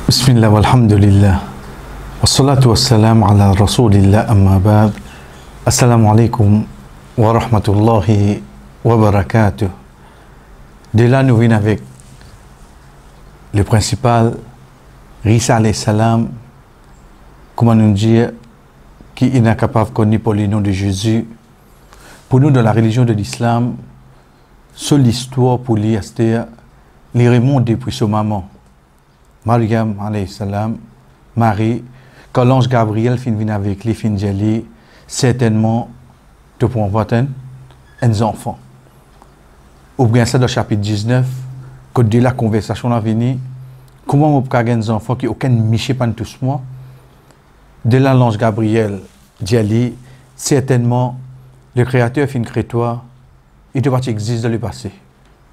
Bismillah walhamdulillah. Wassalatu wassalam ala rasulillah amma ba'd. Assalamu alaikum wa rahmatullahi wa barakatuh. De là, nous venons avec le principal, Isa alayhi salam, comment nous dire, qui est incapable de connaître pour le nom de Jésus. Pour nous, dans la religion de l'islam, seule l'histoire pour lui, c'est les remonte depuis son maman. Mariam alayhi salam, Marie, quand l'ange Gabriel vient avec les fin jali, certainement, tu peux avoir un enfant. Ou bien ça dans le chapitre 19, quand de la conversation est venue, comment on peut avoir un enfant qui n'a aucun miché pas tous moi? De là, l'ange Gabriel dit, certainement, le Créateur fin créateur, il doit exister dans le passé.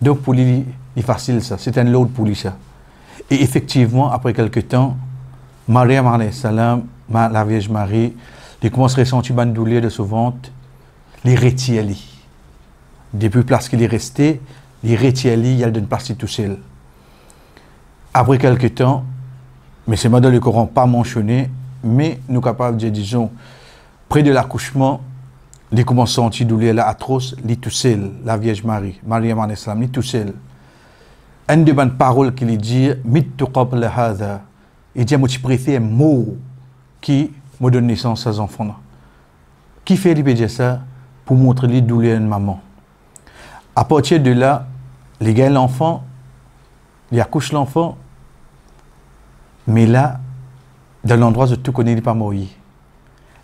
Donc pour lui, il est facile ça, c'est un lot pour lui ça. Et effectivement, après quelques temps, Mariam alayhi salam, la Vierge Marie, il commence à ressentir une douleur de son ventre, les retire. Depuis place qu'il est resté, les retire, il a d'une partie tout seul. Après quelques temps, mais c'est dans le Coran pas mentionné, mais nous sommes capables de dire, disons, près de l'accouchement, il commence à sentir douleur là atroce, il est tout seul, la Vierge Marie, Mariam alayhi salam, il est tout seul. Une de bonnes paroles qu'il dit, mittu qabla hadha, il dit, moi je préfère un mot qui me donne naissance à ces enfants-là. Qui fait lui dire ça pour montrer les douleurs de maman. À partir de là, les gars l'enfant, ils accouchent l'enfant, mais là, dans l'endroit où tout connaît, il n'est pas mort.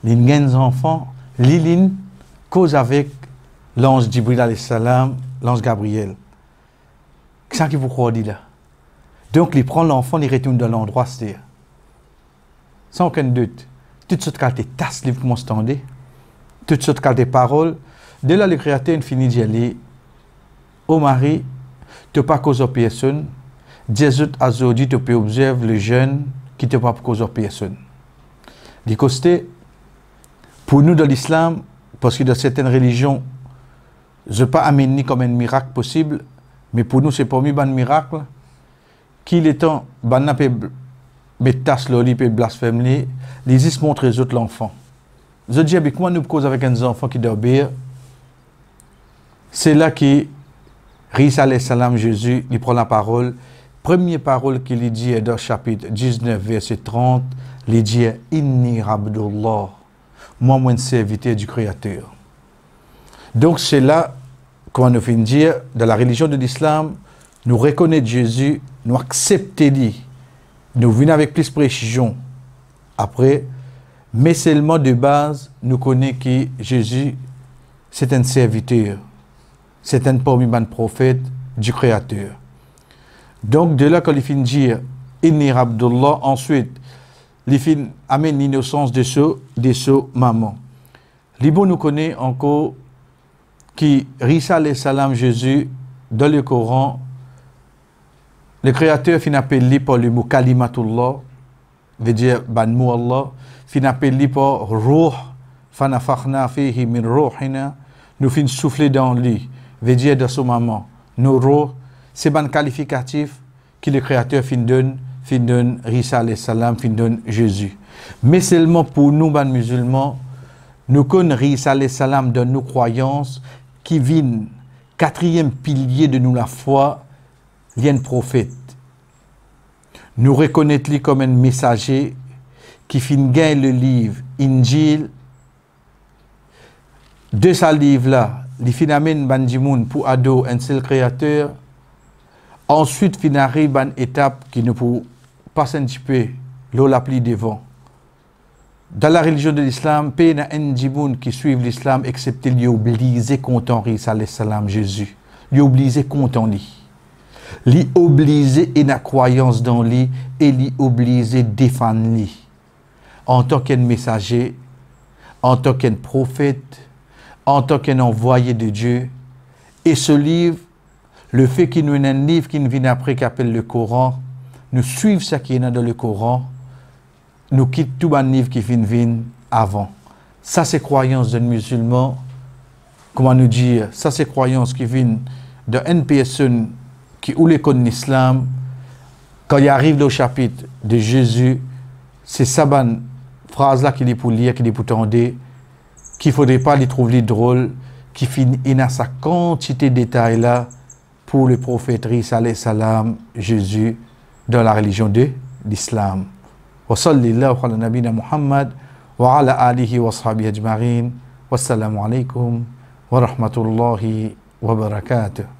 Les gars enfants, Lilin cause avec l'ange Jibril alayhi salam, l'ange Gabriel. C'est ça qui vous croit dit là. Donc, il prend l'enfant, il retourne dans l'endroit, c'est sans aucun doute. Toutes sortes de tasses, il commence à tendre. Toutes sortes de paroles. Dès là, le Créateur finit d'y aller. Ô Marie, tu n'as pas cause de personne. Jésus a dit tu peux observer le jeune qui ne pas cause de personne. Du côté, pour nous dans l'islam, parce que dans certaines religions, je ne pas amener comme un miracle possible. Mais pour nous, c'est pas un miracle. Qu'il est temps, ban peut mettre l'oli peut blasphémer, les is montrent les autres l'enfant. Je dis avec moi nous cause avec un enfant qui doit obéir. C'est là que Isa alayhi salam Jésus, il prend la parole. Première parole qu'il dit est dans le chapitre 19 verset 30, il dit inni abdullah, moi un serviteur du Créateur. Donc c'est là comment nous finissons dire, dans la religion de l'islam, nous reconnaissons Jésus, nous acceptons lui, nous venons avec plus de précision après, mais seulement de base, nous connaissons que Jésus, c'est un serviteur, c'est un parmi les prophètes du Créateur. Donc de là, quand il finit dire, Inni Abdullah, ensuite, il finit amène l'innocence de ce maman. Libo nous connaît encore qui, Isa alayhi salam Jésus, dans le Coran, le Créateur fin appelé par le mot Kalimatullah, veut dire ban mot Allah, fin appelé par Ruh, fanafakhna fihi min ruhina, nous fin souffler dans lui, veut dire dans son maman. Nos ruh, c'est ban qualificatif que le Créateur fin donne Isa alayhi salam, fin donne Jésus. Mais seulement pour nous, ban musulmans, nous connaissons Isa alayhi salam dans nos croyances, qui vient quatrième pilier de nous la foi, vient prophète. Nous reconnaissons comme un messager qui finit gagne le livre Injil. De ce livre-là, il finit amène bandimoun pour ado un seul créateur. Ensuite, il arrive à une étape qui ne peut pas un petit peu l'eau l'appli devant. Dans la religion de l'islam, il y a un djiboun qui suivent l'islam, excepté lui obligé content Isa alayhi salam Jésus. Lui obligé content lui. Lui obligé et la croyance dans lui et lui obligé défendre lui. En tant qu'un messager, en tant qu'un prophète, en tant qu'un envoyé de Dieu. Et ce livre, le fait qu'il nous ait un livre qui nous vient après qui appelle le Coran, nous suivons ce qui est dans le Coran, nous quittons tout le livre qui vient avant. Ça, c'est croyance d'un musulman. Comment nous dire? Ça, c'est croyance qui vient d'une personne qui ou les connaît l'islam, quand il arrive au chapitre de Jésus, c'est ça bonne phrase-là qu'il est pour lire, qu'il est pour tendre, qu'il ne faudrait pas les trouver drôle, qui finit à sa quantité de détails là pour le prophète Isa alayhi salam, Jésus, dans la religion de l'islam. Wa sallallahu ala nabina Muhammad wa ala alihi wa sahbihi ajma'in. Wassalamu alaikum wa rahmatullahi wa barakatuh.